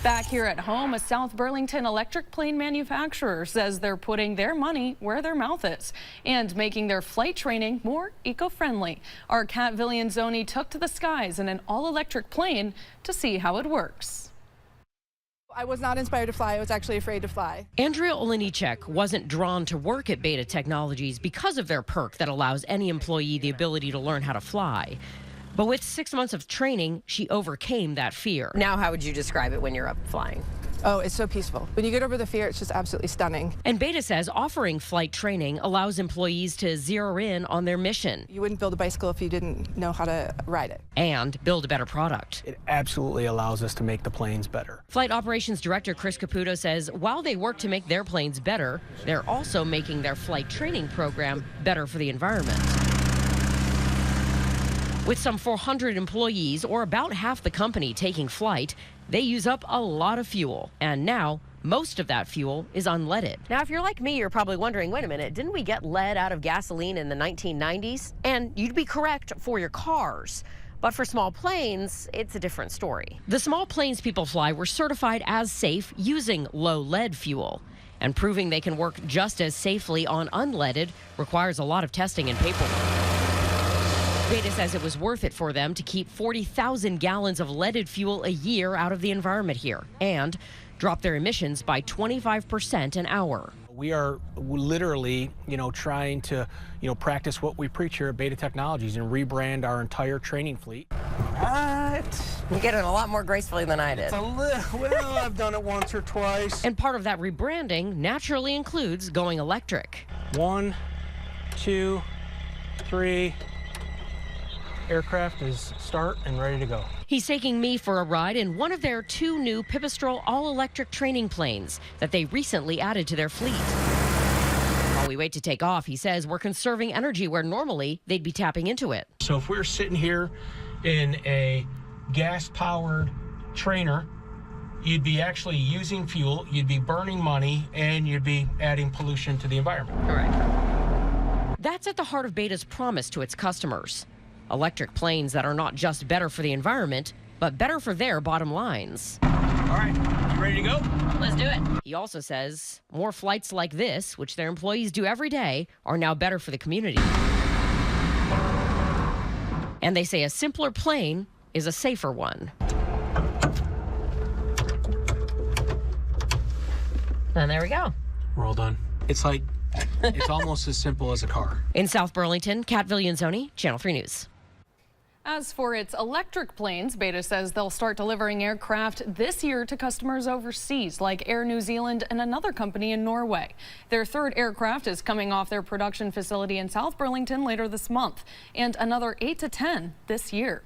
Back here at home, a South Burlington electric plane manufacturer says they're putting their money where their mouth is and making their flight training more eco-friendly. Our Kat Villianzoni took to the skies in an all-electric plane to see how it works. I was not inspired to fly. I was actually afraid to fly. Andrea Olenichek wasn't drawn to work at Beta Technologies because of their perk that allows any employee the ability to learn how to fly. But with 6 months of training, she overcame that fear. Now, how would you describe it when you're up flying? Oh, it's so peaceful. When you get over the fear, it's just absolutely stunning. And Beta says offering flight training allows employees to zero in on their mission. You wouldn't build a bicycle if you didn't know how to ride it. And build a better product. It absolutely allows us to make the planes better. Flight Operations Director Chris Caputo says while they work to make their planes better, they're also making their flight training program better for the environment. With some 400 employees, or about half the company taking flight, they use up a lot of fuel. And now, most of that fuel is unleaded. Now, if you're like me, you're probably wondering, wait a minute, didn't we get lead out of gasoline in the 1990s? And you'd be correct for your cars. But for small planes, it's a different story. The small planes people fly were certified as safe using low lead fuel. And proving they can work just as safely on unleaded requires a lot of testing and paperwork. Beta says it was worth it for them to keep 40,000 gallons of leaded fuel a year out of the environment here and drop their emissions by 25% an hour. We are literally, trying to, practice what we preach here at Beta Technologies and rebrand our entire training fleet. What? You get it a lot more gracefully than I did. Well, I've done it once or twice. And part of that rebranding naturally includes going electric. 1, 2, 3. Aircraft is start and ready to go. He's taking me for a ride in one of their 2 new Pipistrel all-electric training planes that they recently added to their fleet. While we wait to take off, he says we're conserving energy where normally they'd be tapping into it. So if we're sitting here in a gas-powered trainer, you'd be actually using fuel, you'd be burning money, and you'd be adding pollution to the environment. Correct. That's at the heart of Beta's promise to its customers. Electric planes that are not just better for the environment, but better for their bottom lines. All right, you ready to go? Let's do it. He also says more flights like this, which their employees do every day, are now better for the community. And they say a simpler plane is a safer one. And there we go. We're all done. It's almost as simple as a car. In South Burlington, Kat Villianzoni, Channel 3 News. As for its electric planes, Beta says they'll start delivering aircraft this year to customers overseas, like Air New Zealand and another company in Norway. Their 3rd aircraft is coming off their production facility in South Burlington later this month, and another 8 to 10 this year.